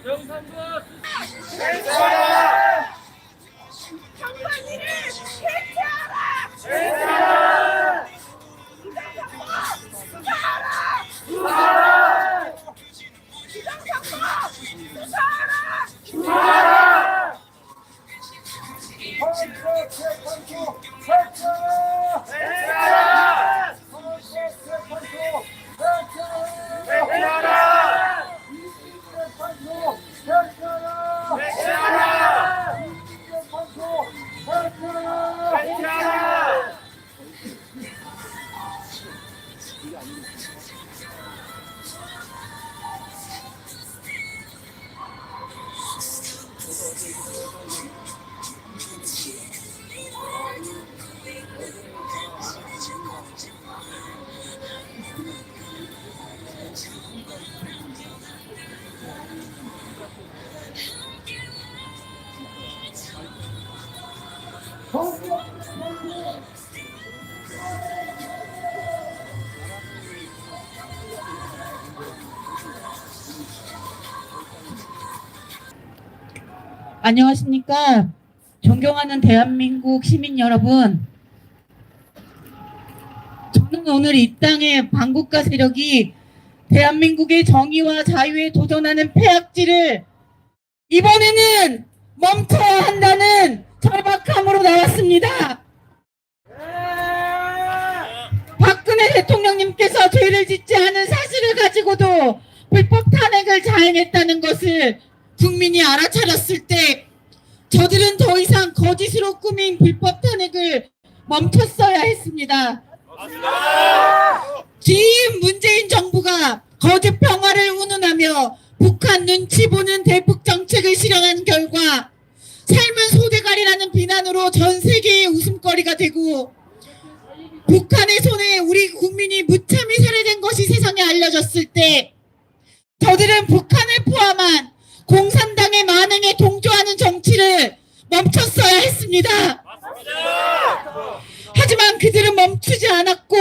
정상과 정관이를 해체하라! 해체하라! 부정선거 수사하라! 수사하라! 부정선거 수사하라! 수사하라! 해체하라! 해체하라! 해체하라! 안녕하십니까. 존경하는 대한민국 시민 여러분. 저는 오늘 이 땅의 반국가 세력이 대한민국의 정의와 자유에 도전하는 폐악질을 이번에는 멈춰야 한다는 절박함으로 나왔습니다. 박근혜 대통령님께서 죄를 짓지 않은 사실을 가지고도 불법 탄핵을 자행했다는 것을 국민이 알아차렸을 때 저들은 더 이상 거짓으로 꾸민 불법 탄핵을 멈췄어야 했습니다. 지금 문재인 정부가 거짓 평화를 운운하며 북한 눈치 보는 대북 정책을 실현한 결과 삶은 소대가리라는 비난으로 전 세계의 웃음거리가 되고 북한의 손에 우리 국민이 무참히 살해된 것이 세상에 알려졌을 때 저들은 북한을 포함한 공산당의 만행에 동조하는 정치를 멈췄어야 했습니다. 하지만 그들은 멈추지 않았고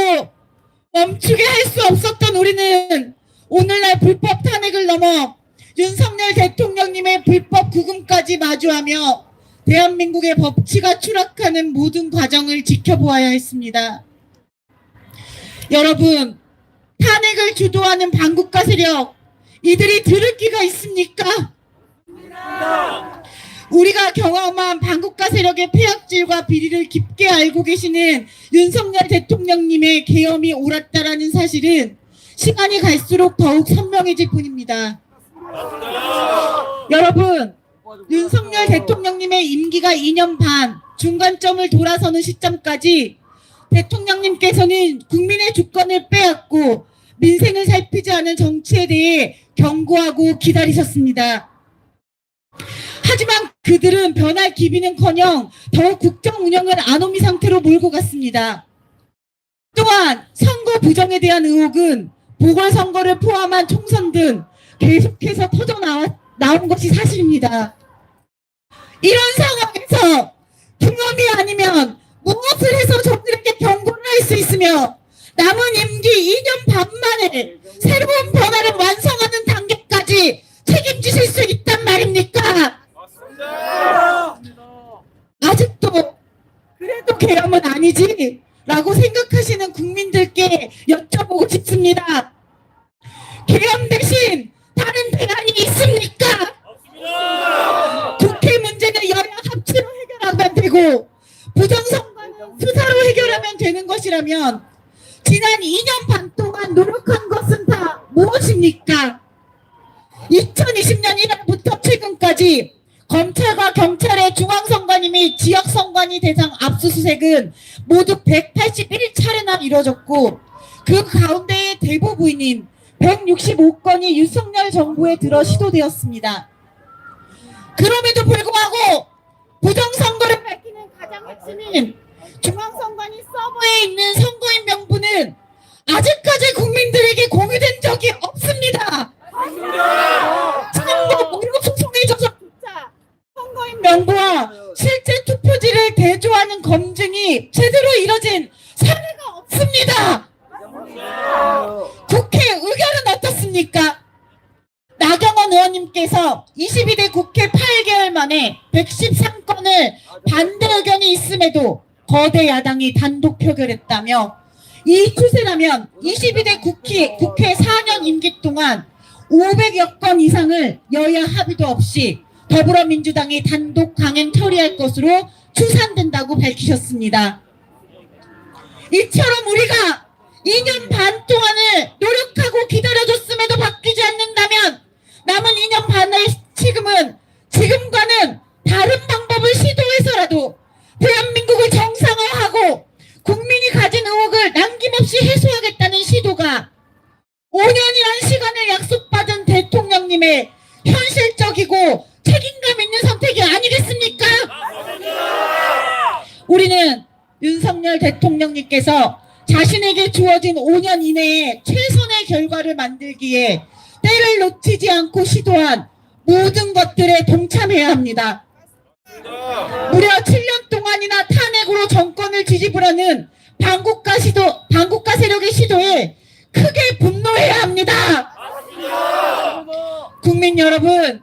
멈추게 할 수 없었던 우리는 오늘날 불법 탄핵을 넘어 윤석열 대통령님의 불법 구금까지 마주하며 대한민국의 법치가 추락하는 모든 과정을 지켜보아야 했습니다. 여러분, 탄핵을 주도하는 반국가 세력, 이들이 들을 기가 있습니까? 우리가 경험한 반국가 세력의 폐악질과 비리를 깊게 알고 계시는 윤석열 대통령님의 계엄이 옳았다라는 사실은 시간이 갈수록 더욱 선명해질 뿐입니다. 여러분, 윤석열 대통령님의 임기가 2년 반, 중간점을 돌아서는 시점까지 대통령님께서는 국민의 주권을 빼앗고 민생을 살피지 않은 정치에 대해 경고하고 기다리셨습니다. 하지만 그들은 변할 기미는커녕 더욱 국정 운영을 아노미 상태로 몰고 갔습니다. 또한 선거 부정에 대한 의혹은 보궐선거를 포함한 총선 등 계속해서 터져나온 것이 사실입니다. 이런 상황에서 경험이 아니면 무엇을 해서 저들에게 경고를 할 수 있으며 남은 임기 2년 반 만에 새로운 변화를 완성하는 단계까지 책임지실 수 있단 말입니까? 아직도 그래도 계엄은 아니지 라고 생각하시는 국민들께 여쭤보고 싶습니다. 계엄 대신 다른 대안이 있습니까? 국회 문제는 여야 합치로 해결하면 되고 부정선거는 수사로 해결하면 되는 것이라면 지난 2년 반 동안 노력한 것은 다 무엇입니까? 2020년 1월부터 최근까지 검찰과 경찰의 중앙선관위 및 지역선관위 대상 압수수색은 모두 181차례나 이뤄졌고 그 가운데의 대부분인 165건이 윤석열 정부에 들어 시도되었습니다. 그럼에도 불구하고 부정선거를 밝히는 가장 핵심인 중앙선관위 서버에 있는 선거인 명부는 아직까지 국민들에게 공유된 적이 없습니다. 참고 무료 소송에 있어서조차 선거인 명부와 실제 투표지를 대조하는 검증이 제대로 이뤄진 사례가 없습니다. 국회 의결은 어떻습니까? 오은현 의원님께서 22대 국회 8개월 만에 113건을 반대 의견이 있음에도 거대 야당이 단독 표결했다며 이 추세라면 22대 국회 4년 임기 동안 500여 건 이상을 여야 합의도 없이 더불어민주당이 단독 강행 처리할 것으로 추산된다고 밝히셨습니다. 이처럼 우리가 2년 반 동안을 노력하고 기다려줬음에도 바뀌지 않는다면 남은 2년 반을 지금과는 다른 방법을 시도해서라도 대한민국을 정상화하고 국민이 가진 의혹을 남김없이 해소하겠다는 시도가 5년이라는 시간을 약속받은 대통령님의 현실적이고 책임감 있는 선택이 아니겠습니까? 우리는 윤석열 대통령님께서 자신에게 주어진 5년 이내에 최선의 결과를 만들기에 때를 놓치지 않고 시도한 모든 것들에 동참해야 합니다. 무려 7년 동안이나 탄핵으로 정권을 뒤집으려는 반국가 세력의 시도에 크게 분노해야 합니다. 국민 여러분,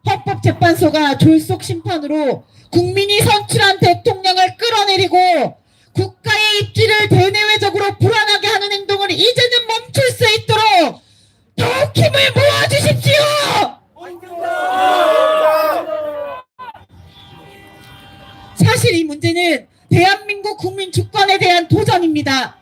헌법재판소가 졸속 심판으로 국민이 선출한 대통령을 끌어내리고 국가의 입지를 대내외적으로 불안하게 하는 행동을 이제는 멈출 수 있도록 더욱 힘을 모아주십시오. 사실 이 문제는 대한민국 국민 주권에 대한 도전입니다.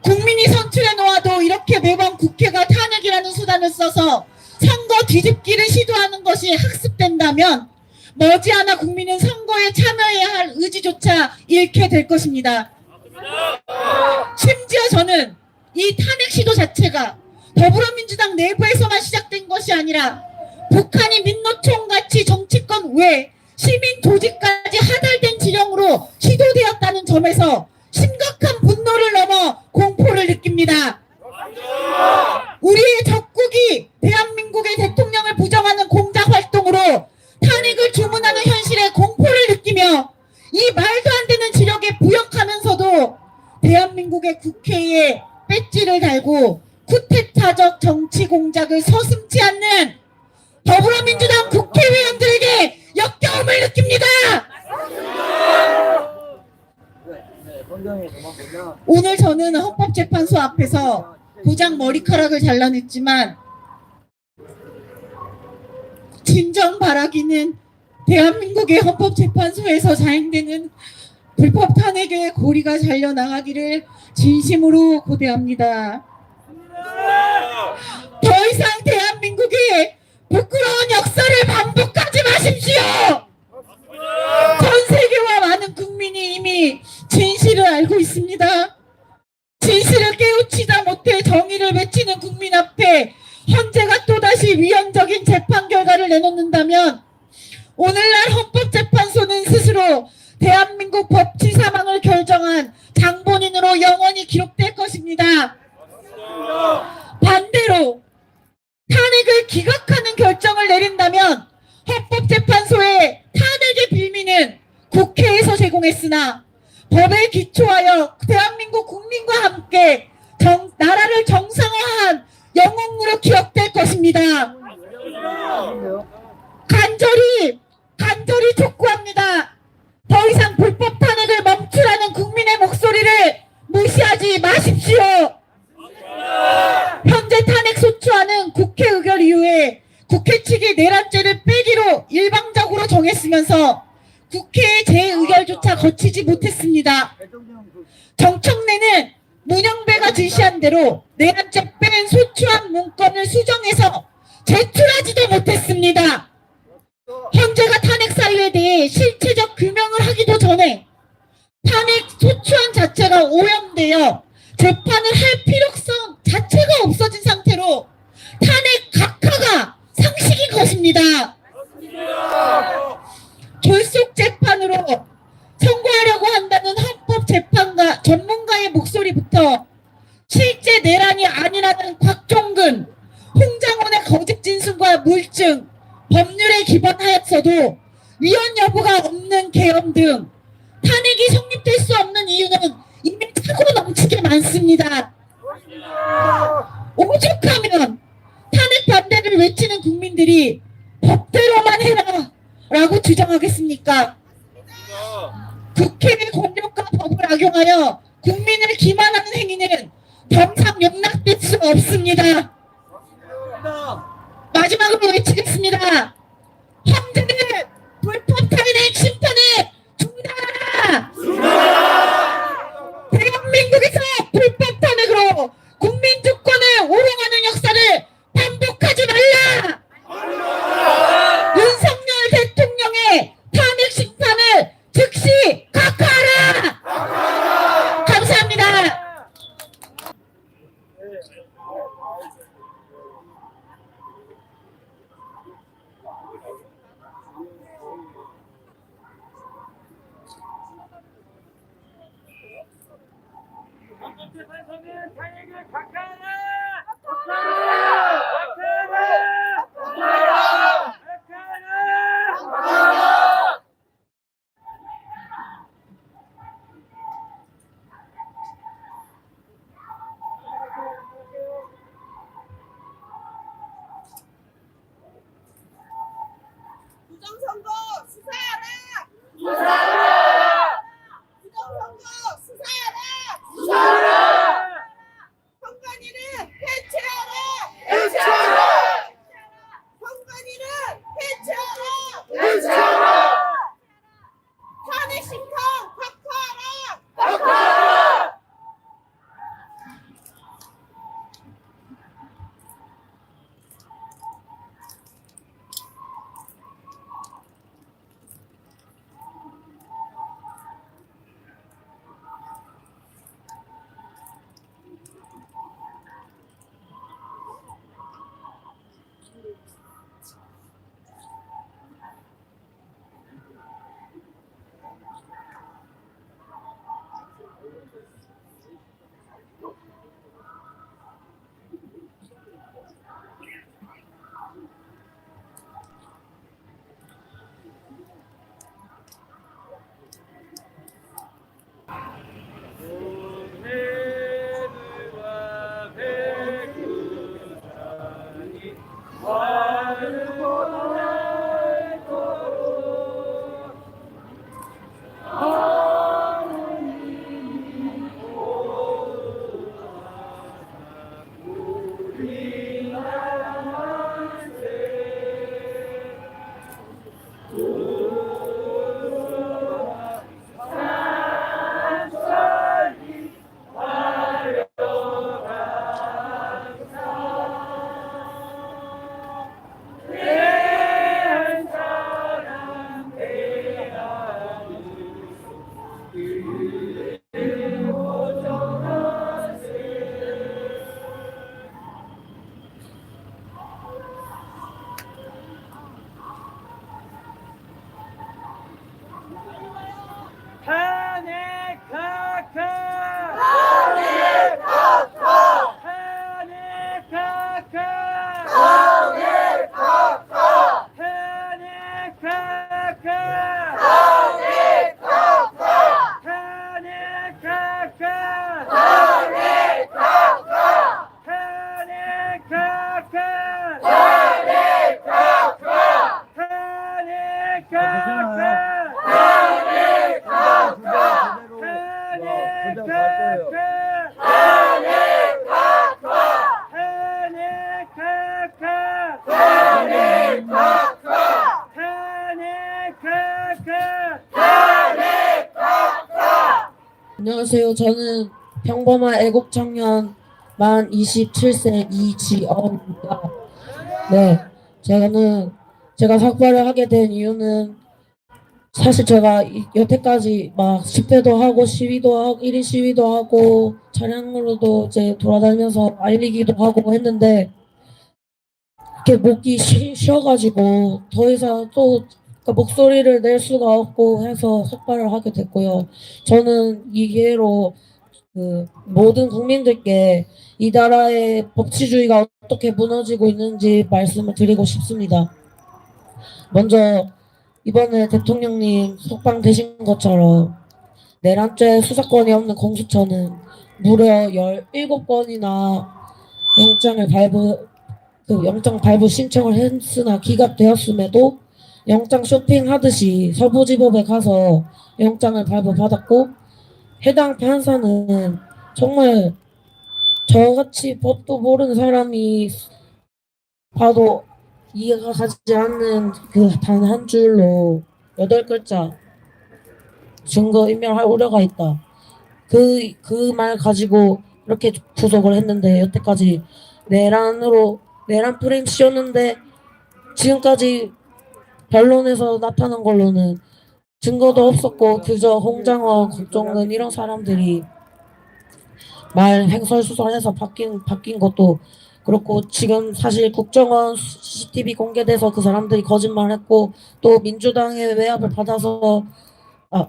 국민이 선출해 놓아도 이렇게 매번 국회가 탄핵이라는 수단을 써서 선거 뒤집기를 시도하는 것이 학습된다면 머지않아 국민은 선거에 참여해야 할 의지조차 잃게 될 것입니다. 심지어 저는 이 탄핵 시도 자체가 더불어민주당 내부에서만 시작된 것이 아니라 북한이 민노총같이 정치권 외 시민 조직까지 하달된 지령으로 시도되었다는 점에서 심각한 분노를 넘어 공포를 느낍니다. 우리의 적국이 대한민국의 대통령을 부정하는 공작 활동으로 탄핵을 주문하는 현실에 공포를 느끼며 이 말도 안 되는 지력에 부역하면서도 대한민국의 국회에 배지를 달고 쿠데타적 정치 공작을 서슴지 않는 더불어민주당 국회의원들에게 역겨움을 느낍니다. 오늘 저는 헌법재판소 앞에서 고작 머리카락을 잘라냈지만 진정 바라기는 대한민국의 헌법재판소에서 자행되는 불법 탄핵의 고리가 잘려나가기를 진심으로 고대합니다. 더 이상 대한민국의 부끄러운 역사를 반복하지 마십시오. 전 세계와 많은 국민이 이미 진실을 알고 있습니다. 진실을 깨우치다 못해 정의를 외치는 국민 앞에 헌재가 또다시 위헌적인 재판 결과를 내놓는다면 오늘날 헌법재판소는 스스로 대한민국 법치 사망을 결정한 장본인으로 영원히 기록될 것입니다. 반대로 탄핵을 기각하는 결정을 내린다면 헌법재판소의 탄핵의 빌미는 국회에서 제공했으나 법에 기초하여 대한민국 국민과 함께 나라를 정상화한 영웅으로 기억될 것입니다. 간절히 촉구합니다. 더 이상 불법 탄핵을 멈추라는 국민의 목소리를 무시하지 마십시오. 현재 탄핵 소추안은 국회 의결 이후에 국회 측이 내란죄를 빼기로 일방적으로 정했으면서 국회의 재의결조차 거치지 못했습니다. 정청래는 문영배가 지시한 대로 내란죄 뺀 소추안 문건을 수정해서 제출하지도 못했습니다. 헌재가 탄핵 사유에 대해 실체적 규명을 하기도 전에 탄핵 소추안 자체가 오염되어 재판을 할 필요성 자체가 없어진 상태로 탄핵 각하가 상식인 것입니다. 졸속 재판으로 선고하려고 한다는 헌법재판가 전문가의 목소리부터 실제 내란이 아니라는 곽종근, 홍장원의 거짓 진술과 물증, 법률에 기반하였어도 위헌 여부가 없는 계엄 등 탄핵이 성립될 수 없는 이유는 이미 차고 넘치게 많습니다. 오죽하면 탄핵 반대를 법을 외치는 국민들이 법대로만 해라 라고 주장하겠습니까? 국회의 권력과 법을 악용하여 국민을 기만하는 행위는 평생 용납될 수 없습니다. 마지막으로 외치겠습니다. 형제들, 불법 탈의된 심판을 중단하라! 대한민국에서 불법 탄핵으로 국민 주권을 오용하는 역사를 반복하지 말라! 윤석열 대통령의 탄핵 심판을 즉시 각하하라! 감사합니다. 헌법재판소는 탄핵을 각하하라! 각하하라! 각하하라! 각하하라! 부정선거 수사하라! 수사하라! 부정선거 수사하라! 수사하라! 선관위를 해체하라! 해체하라! 선관위를 해체하라! 해체하라! 탄핵 심판 각하하라! 각하하라! 동해들과 백두산이 와르고 닳도록 하느님이 보호하사 우리나라 만세 산산이 대한 사랑 대한민국 보존하세 탄핵 각하! 탄핵 각하! 탄핵 각하! 탄핵 각하! 탄핵 각하! 탄핵 각하! 탄핵 각하! 탄핵 각하! 탄핵 각하! 탄핵 각하! 탄핵 각하! 탄핵 각하! 탄핵 각하! 탄핵 각하! 탄핵 각하! 탄핵 각하! 탄핵 각하! 탄핵 각하! 안녕하세요. 저는 평범한 애국 청년 만 27세 이지연입니다. 네, 제가 삭발을 하게 된 이유는 사실 제가 여태까지 막 집회도 하고 시위도 하고 1인 시위도 하고 차량으로도 이제 돌아다니면서 알리기도 하고 했는데 이렇게 목이 쉬어가지고 더 이상 또 그러니까 목소리를 낼 수가 없고 해서 삭발을 하게 됐고요. 저는 이 기회로 그 모든 국민들께 이 나라의 법치주의가 어떻게 무너지고 있는지 말씀을 드리고 싶습니다. 먼저 이번에 대통령님 석방되신 것처럼 내란죄 수사권이 없는 공수처는 무려 17건이나 영장을 그 영장 발부 신청을 했으나 기각되었음에도 영장 쇼핑하듯이 서부지법에 가서 영장을 발부받았고, 해당 판사는 정말 저같이 법도 모르는 사람이 봐도 이해가 가지 않는 그 단 한 줄로 8글자 증거 인멸할 우려가 있다. 그 말 가지고 이렇게 구속을 했는데, 여태까지 내란 프레임 씌웠는데 지금까지 변론에서 나타난 걸로는 증거도 없었고, 그저 홍장원, 국정은 이런 사람들이 말 횡설수설해서 바뀐 것도 그렇고, 지금 사실 국정원 CCTV 공개돼서 그 사람들이 거짓말했고, 또 민주당의 외압을 받아서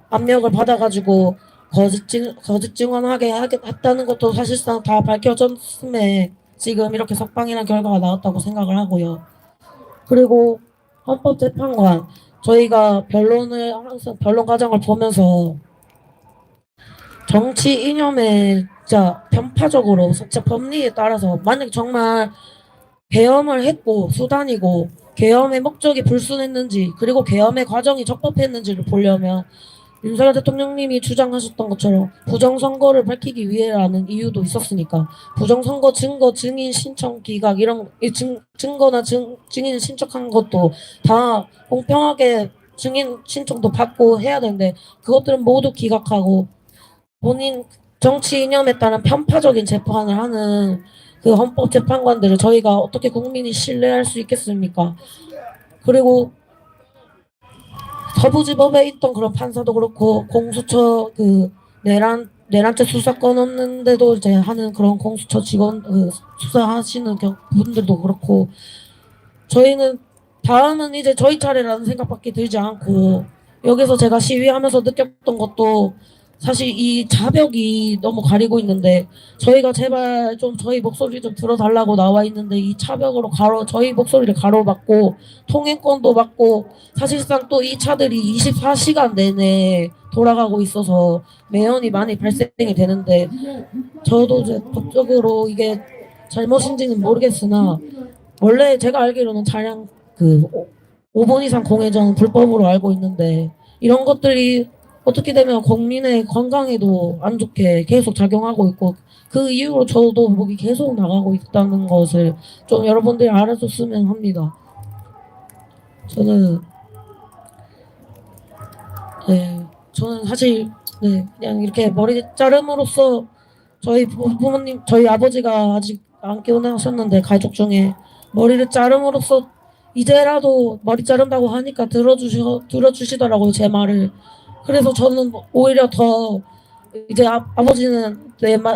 압력을 받아가지고 거짓 증언하게 했다는 것도 사실상 다 밝혀졌음에 지금 이렇게 석방이라는 결과가 나왔다고 생각을 하고요. 그리고 헌법재판관, 저희가 항상 변론 과정을 보면서 정치 이념에 진짜 편파적으로 진짜 법리에 따라서, 만약 정말 계엄을 했고 수단이고 계엄의 목적이 불순했는지, 그리고 계엄의 과정이 적법했는지를 보려면 윤석열 대통령님이 주장하셨던 것처럼 부정선거를 밝히기 위해라는 이유도 있었으니까, 부정선거 증거 증인 신청 기각 이런 증거나 증인 신청한 것도 다 공평하게 증인 신청도 받고 해야 되는데, 그것들은 모두 기각하고 본인 정치 이념에 따른 편파적인 재판을 하는 그 헌법재판관들을 저희가 어떻게 국민이 신뢰할 수 있겠습니까? 그리고 서부지법에 있던 그런 판사도 그렇고, 공수처 그 내란죄 수사권 없는데도 이제 하는 그런 공수처 직원 수사하시는 분들도 그렇고, 저희는 다음은 이제 저희 차례라는 생각밖에 들지 않고, 여기서 제가 시위하면서 느꼈던 것도 사실 이 차벽이 너무 가리고 있는데, 저희가 제발 좀 저희 목소리 좀 들어달라고 나와 있는데, 이 차벽으로 저희 목소리를 가로막고 통행권도 막고, 사실상 또 이 차들이 24시간 내내 돌아가고 있어서 매연이 많이 발생이 되는데, 저도 이제 법적으로 이게 잘못인지는 모르겠으나, 원래 제가 알기로는 차량 5분 이상 공회전 불법으로 알고 있는데, 이런 것들이 어떻게 되면 국민의 건강에도 안 좋게 계속 작용하고 있고, 그 이후로 저도 목이 계속 나가고 있다는 것을 좀 여러분들이 알아줬으면 합니다. 저는 사실 그냥 이렇게 머리 자름으로써 저희 부모님, 저희 아버지가 아직 안 깨어나셨는데 가족 중에 머리를 자름으로써 이제라도 머리 자른다고 하니까 들어주시더라고요, 제 말을. 그래서 저는 오히려 더 이제 아버지는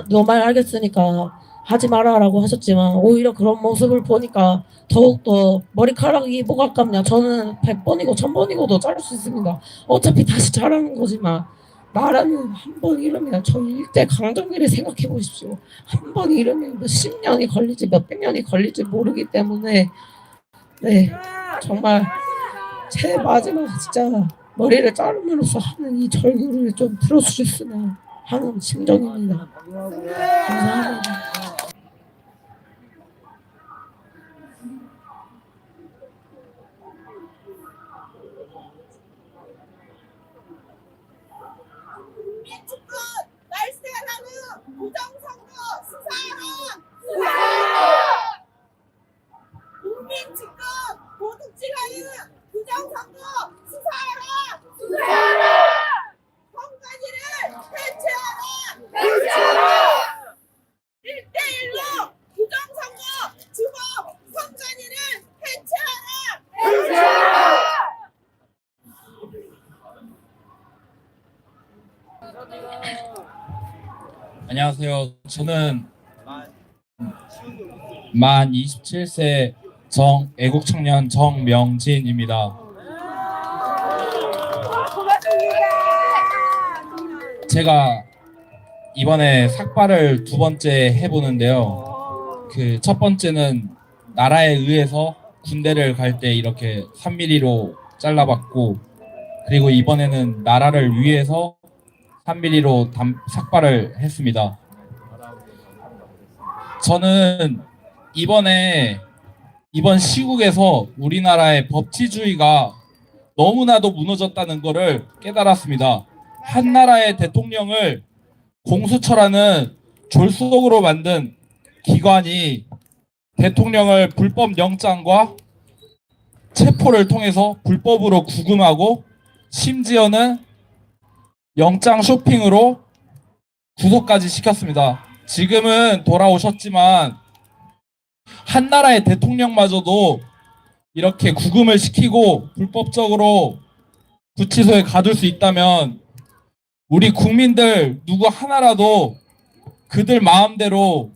너 말 알겠으니까 하지 마라라고 하셨지만, 오히려 그런 모습을 보니까 더욱더 머리카락이 뭐가 아깝냐, 저는 100번이고 1000번이고도 자를 수 있습니다. 어차피 다시 자라는 거지만, 나라는 한 번 잃으면, 저 일제 강점기를 생각해 보십시오. 한 번 잃으면 몇십 년이 걸리지 몇백 년이 걸릴지 모르기 때문에, 정말 제 마지막 진짜 머리를 자르면서 하는 이 절규를 좀 들어주셨으면 하는 심정입니다. 감사합니다. 국민축구 날쌔라는 부정선거 수사하라! 국민축구 도둑질하는 부정선거 수사하라! 선관위를 해체하라! 1대1로 부정선거 주범 선관위를 해체하라! 안녕하세요. 저는 만 27세 애국청년 정명진입니다. 제가 이번에 삭발을 2번째 해보는데요. 그 첫 번째는 나라에 의해서 군대를 갈 때 이렇게 3mm로 잘라봤고, 그리고 이번에는 나라를 위해서 3mm로 삭발을 했습니다. 저는 이번에 이번 시국에서 우리나라의 법치주의가 너무나도 무너졌다는 것을 깨달았습니다. 한 나라의 대통령을 공수처라는 졸속으로 만든 기관이 대통령을 불법 영장과 체포를 통해서 불법으로 구금하고 심지어는 영장 쇼핑으로 구속까지 시켰습니다. 지금은 돌아오셨지만 한 나라의 대통령마저도 이렇게 구금을 시키고 불법적으로 구치소에 가둘 수 있다면 우리 국민들 누구 하나라도 그들 마음대로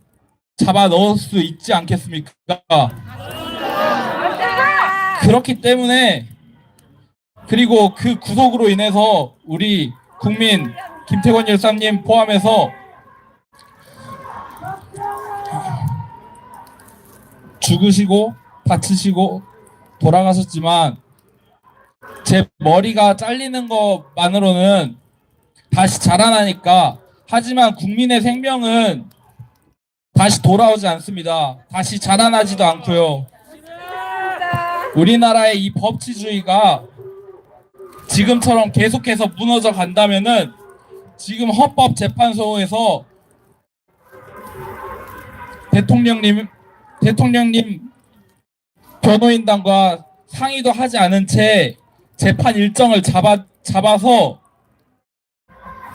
잡아 넣을 수 있지 않겠습니까? 그렇기 때문에 그리고 그 구속으로 인해서 우리 국민 김태권 열사님 포함해서 죽으시고 다치시고 돌아가셨지만 제 머리가 잘리는 것만으로는 다시 자라나니까 하지만 국민의 생명은 다시 돌아오지 않습니다. 다시 자라나지도 않고요. 우리나라의 이 법치주의가 지금처럼 계속해서 무너져 간다면은 지금 헌법재판소에서 대통령님 변호인단과 상의도 하지 않은 채 재판 일정을 잡아서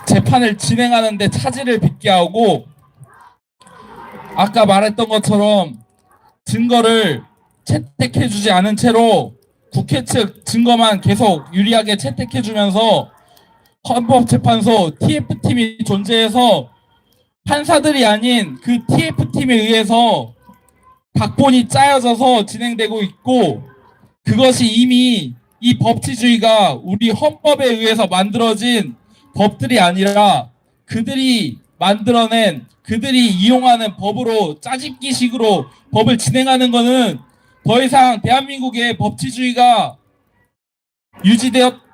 재판을 진행하는데 차질을 빚게 하고 아까 말했던 것처럼 증거를 채택해주지 않은 채로 국회 측 증거만 계속 유리하게 채택해주면서 헌법재판소 TF팀이 존재해서 판사들이 아닌 그 TF팀에 의해서 각본이 짜여져서 진행되고 있고 그것이 이미 이 법치주의가 우리 헌법에 의해서 만들어진 법들이 아니라 그들이 만들어낸 그들이 이용하는 법으로 짜집기식으로 법을 진행하는 것은 더 이상 대한민국의 법치주의가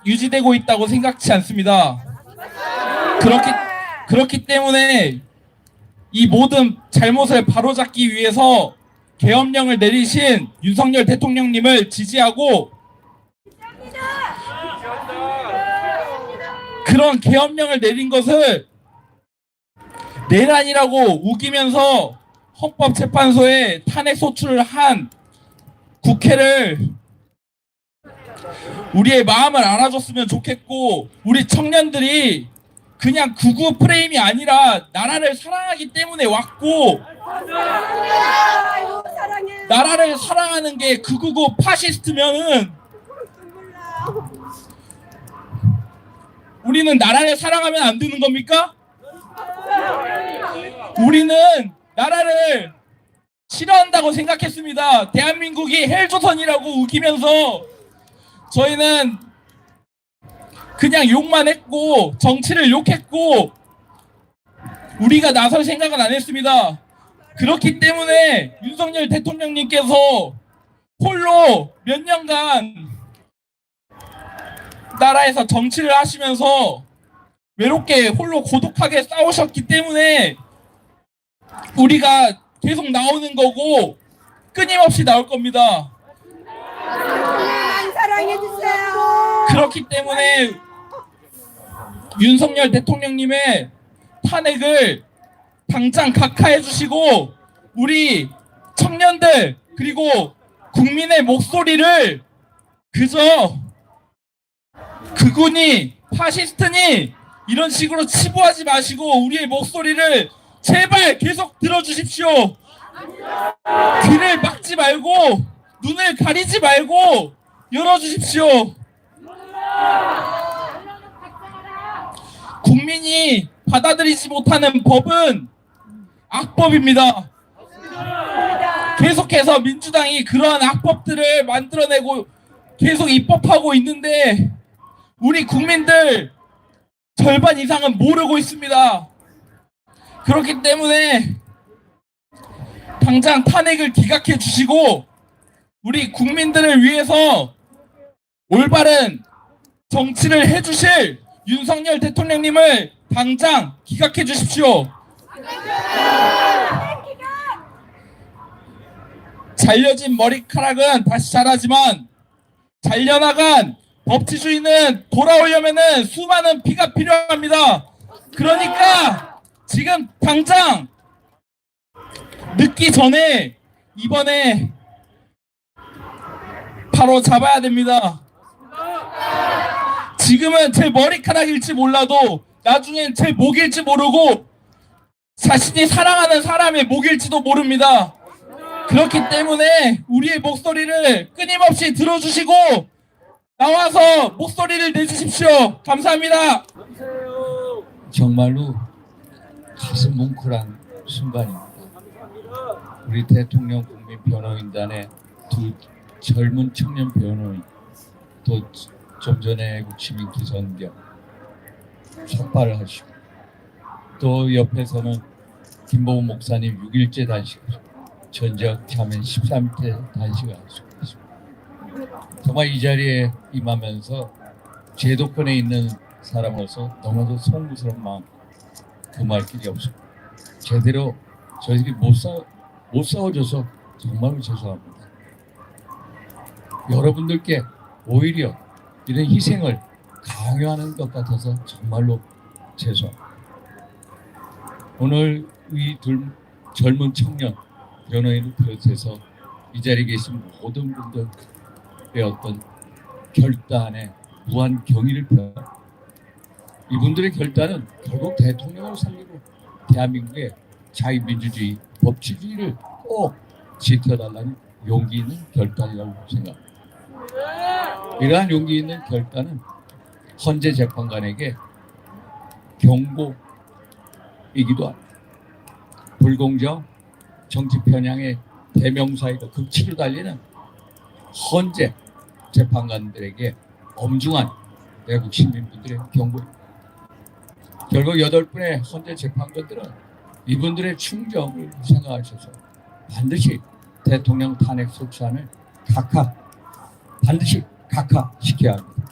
유지되고 있다고 생각지 않습니다. 그렇기 때문에 이 모든 잘못을 바로잡기 위해서 계엄령을 내리신 윤석열 대통령님을 지지하고 그런 계엄령을 내린 것을 내란이라고 우기면서 헌법재판소에 탄핵 소추를 한 국회를 우리의 마음을 알아줬으면 좋겠고 우리 청년들이 그냥 구구 프레임이 아니라 나라를 사랑하기 때문에 왔고 나라를 사랑하는 게 극우고 파시스트면은 우리는 나라를 사랑하면 안 되는 겁니까? 우리는 나라를 싫어한다고 생각했습니다. 대한민국이 헬조선이라고 우기면서 저희는 그냥 욕만 했고 정치를 욕했고 우리가 나설 생각은 안 했습니다. 그렇기 때문에 윤석열 대통령님께서 홀로 몇 년간 나라에서 정치를 하시면서 외롭게 홀로 고독하게 싸우셨기 때문에 우리가 계속 나오는 거고 끊임없이 나올 겁니다. 사랑해주세요. 그렇기 때문에 윤석열 대통령님의 탄핵을 당장 각하해 주시고 우리 청년들 그리고 국민의 목소리를 그저 극우니 파시스트니 이런 식으로 치부하지 마시고 우리의 목소리를 제발 계속 들어주십시오. 귀를 막지 말고 눈을 가리지 말고 열어주십시오. 국민이 받아들이지 못하는 법은 악법입니다. 계속해서 민주당이 그러한 악법들을 만들어내고 계속 입법하고 있는데 우리 국민들 절반 이상은 모르고 있습니다. 그렇기 때문에 당장 탄핵을 기각해 주시고 우리 국민들을 위해서 올바른 정치를 해주실 윤석열 대통령님을 당장 기각해 주십시오. 잘려진 머리카락은 다시 자라지만 잘려나간 법치주의는 돌아오려면은 수많은 피가 필요합니다. 그러니까 지금 당장 늦기 전에 이번에 바로 잡아야 됩니다. 지금은 제 머리카락일지 몰라도 나중엔 제 목일지 모르고 자신이 사랑하는 사람의 목일지도 모릅니다. 그렇기 때문에 우리의 목소리를 끊임없이 들어주시고 나와서 목소리를 내주십시오. 감사합니다. 정말로 가슴 뭉클한 순간입니다. 우리 대통령 국민변호인단의 두 젊은 청년 변호인, 또 좀 전에 애국시민 기선경 삭발을 하시고, 또 옆에서는 김보우 목사님 6일째 단식, 전적 자매 13일 단식을 하시고 있습니다. 정말 이 자리에 임하면서 제도권에 있는 사람으로서 너무도 송구스러운 마음 금할 길이 없습니다. 제대로 저희들이 못 싸워줘서 정말로 죄송합니다. 여러분들께 오히려 이런 희생을 강요하는 것 같아서 정말로 죄송합니다. 오늘 이 둘 젊은 청년 변호인을 비롯해서 이 자리에 계신 모든 분들의 어떤 결단에 무한 경의를 표합니다. 이분들의 결단은 결국 대통령을 살리고 대한민국의 자유민주주의, 법치주의를 꼭 지켜달라는 용기 있는 결단이라고 생각합니다. 이러한 용기 있는 결단은 헌재 재판관에게 경고이기도 합니다. 불공정, 정치 편향의 대명사이고 극치로 달리는 헌재 재판관들에게 엄중한 외국 시민분들의 경고입니다. 결국 8분의 헌재 재판관들은 이분들의 충정을 생각하셔서 반드시 대통령 탄핵 소추안을 반드시 각하시켜야 합니다.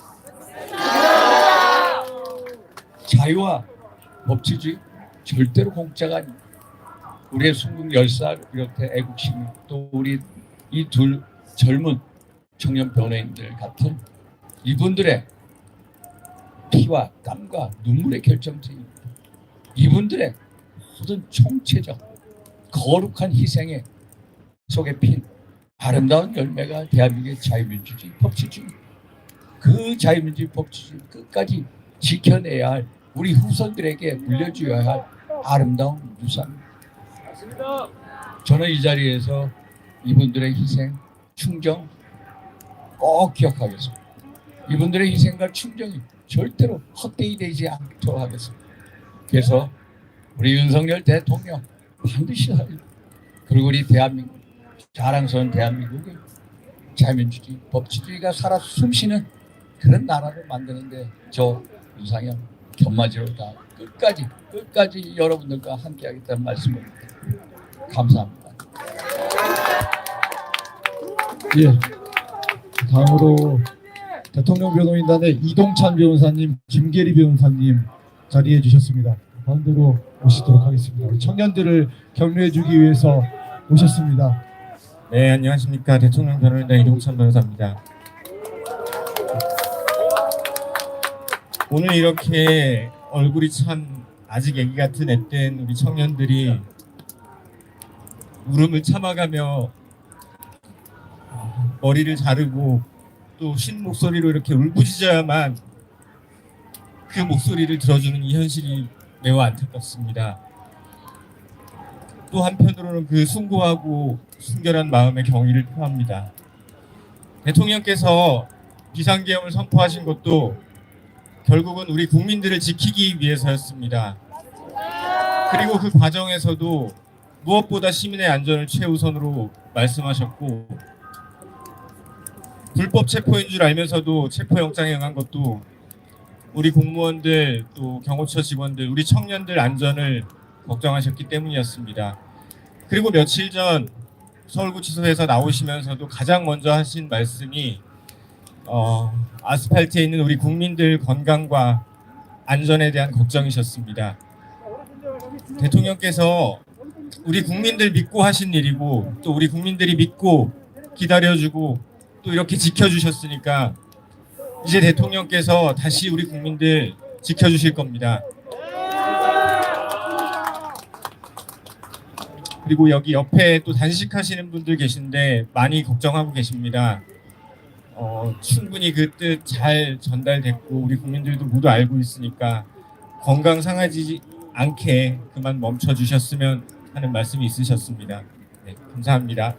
자유와 법치주의 절대로 공짜가 아닙니다. 우리의 순국 열사를 비롯해 애국시민, 또 우리 이 둘 젊은 청년 변호인들 같은 이분들의 피와 땀과 눈물의 결정체입니다. 이분들의 모든 총체적 거룩한 희생의 속에 핀 아름다운 열매가 대한민국의 자유민주주의, 법치주의, 그 자유민주주의, 법치주의 끝까지 지켜내야 할 우리 후손들에게 물려줘야 할 아름다운 유산입니다. 저는 이 자리에서 이분들의 희생, 충정 꼭 기억하겠습니다. 이분들의 희생과 충정이 절대로 헛되이 되지 않도록 하겠습니다. 그래서 우리 윤석열 대통령 반드시 살리고, 그리고 우리 대한민국, 자랑스러운 대한민국의 자유민주주의, 법치주의가 살아 숨쉬는 그런 나라를 만드는데 저 윤상현 견마지로 다 끝까지 여러분들과 함께하겠다는 말씀을 감사합니다. 예, 다음으로 대통령 변호인단의 이동찬 변호사님, 김계리 변호사님 자리해 주셨습니다. 가운데로 오시도록 하겠습니다. 우리 청년들을 격려해주기 위해서 오셨습니다. 네, 안녕하십니까. 대통령 변호인단 이동찬 변호사입니다. 오늘 이렇게 얼굴이 참 아직 애기 같은 앳된 우리 청년들이 울음을 참아가며 머리를 자르고 또 쉰 목소리로 이렇게 울부짖어야만 그 목소리를 들어주는 이 현실이 매우 안타깝습니다. 또 한편으로는 그 숭고하고 순결한 마음의 경의를 표합니다. 대통령께서 비상계엄을 선포하신 것도 결국은 우리 국민들을 지키기 위해서였습니다. 그리고 그 과정에서도 무엇보다 시민의 안전을 최우선으로 말씀하셨고, 불법 체포인 줄 알면서도 체포영장에 응한 것도 우리 공무원들, 또 경호처 직원들, 우리 청년들 안전을 걱정하셨기 때문이었습니다. 그리고 며칠 전 서울구치소에서 나오시면서도 가장 먼저 하신 말씀이 아스팔트에 있는 우리 국민들 건강과 안전에 대한 걱정이셨습니다. 대통령께서 우리 국민들 믿고 하신 일이고 또 우리 국민들이 믿고 기다려주고 또 이렇게 지켜주셨으니까 이제 대통령께서 다시 우리 국민들 지켜주실 겁니다. 그리고 여기 옆에 또 단식하시는 분들 계신데 많이 걱정하고 계십니다. 충분히 그 뜻 잘 전달됐고 우리 국민들도 모두 알고 있으니까 건강 상하지 않게 그만 멈춰 주셨으면 하는 말씀이 있으셨습니다. 네, 감사합니다.